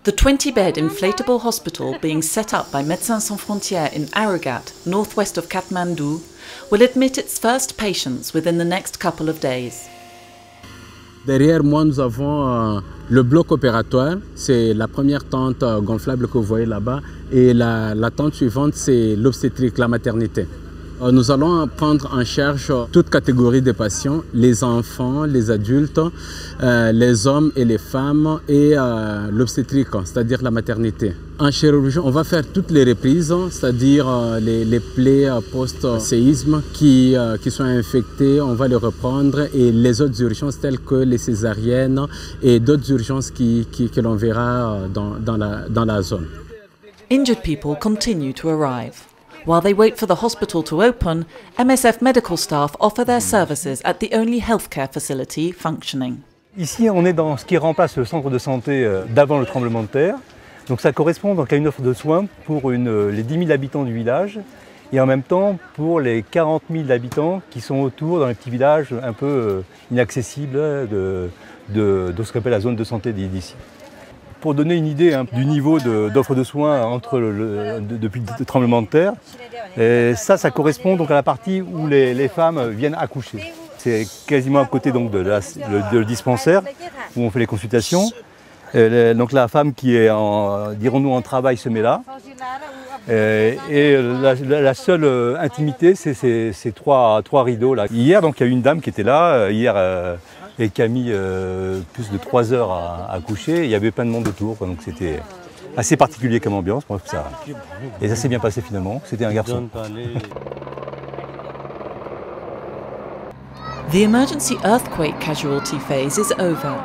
The 20-bed inflatable hospital being set up by Médecins Sans Frontières in Aragat, northwest of Kathmandu, will admit its first patients within the next couple of days. Derrière moi, nous avons le bloc opératoire. C'est la première tente gonflable que vous voyez là-bas. Et la tente suivante, c'est l'obstétrique, la maternité. Nous allons prendre en charge toute catégorie de patients, les enfants, les adultes, les hommes et les femmes et l'obstétrique, c'est-à-dire la maternité. En chirurgie, on va faire toutes les reprises, c'est-à-dire les plaies post-séisme qui sont infectées, on va les reprendre et les autres urgences telles que les césariennes et d'autres urgences que l'on verra dans la zone. Injured people continue to arrive. While they wait for the hospital to open, MSF medical staff offer their services at the only healthcare facility functioning. Ici, on est dans ce qui remplace le centre de santé d'avant le tremblement de terre. Donc ça correspond donc à une offre de soins pour les 10 000 habitants du village et en même temps pour les 40 000 habitants qui sont autour dans les petits villages un peu inaccessibles de ce qu'on appelle la zone de santé d'ici. Pour donner une idée du niveau d'offre de soins depuis le tremblement de terre, ça correspond donc à la partie où les femmes viennent accoucher. C'est quasiment à côté donc de dispensaire où on fait les consultations. Donc la femme qui est dirons-nous en travail se met là. Et la seule intimité, c'est ces trois rideaux là. Hier, donc, il y a eu une dame qui était là, et qui a mis plus de 3 heures à coucher. Il y avait plein de monde autour, donc c'était assez particulier comme ambiance. Et ça s'est bien passé finalement, c'était un garçon. The emergency earthquake casualty phase is over.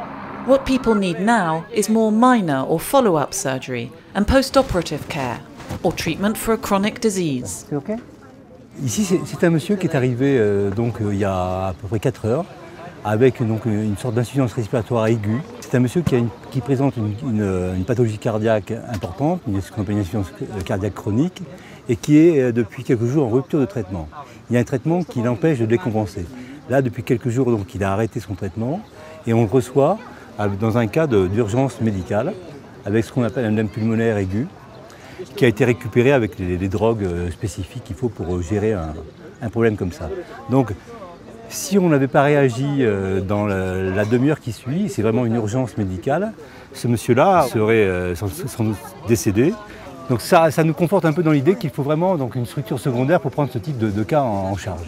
What people need now is more minor or follow-up surgery and post-operative care, or treatment for a chronic disease. C'est OK ? Ici, c'est un monsieur qui est arrivé il y a à peu près 4 heures, avec une sorte d'insuffisance respiratoire aiguë. C'est un monsieur qui présente une pathologie cardiaque importante, ce qu'on appelle une insuffisance cardiaque chronique, et qui est depuis quelques jours en rupture de traitement. Il y a un traitement qui l'empêche de décompenser. Là, depuis quelques jours, donc, il a arrêté son traitement, et on le reçoit dans un cas d'urgence médicale, avec ce qu'on appelle un œdème pulmonaire aigu, qui a été récupéré avec les drogues spécifiques qu'il faut pour gérer un problème comme ça. Donc, si on n'avait pas réagi dans la demi-heure qui suit, c'est vraiment une urgence médicale, ce monsieur-là serait sans doute décédé. Donc ça nous conforte un peu dans l'idée qu'il faut vraiment une structure secondaire pour prendre ce type de cas en charge.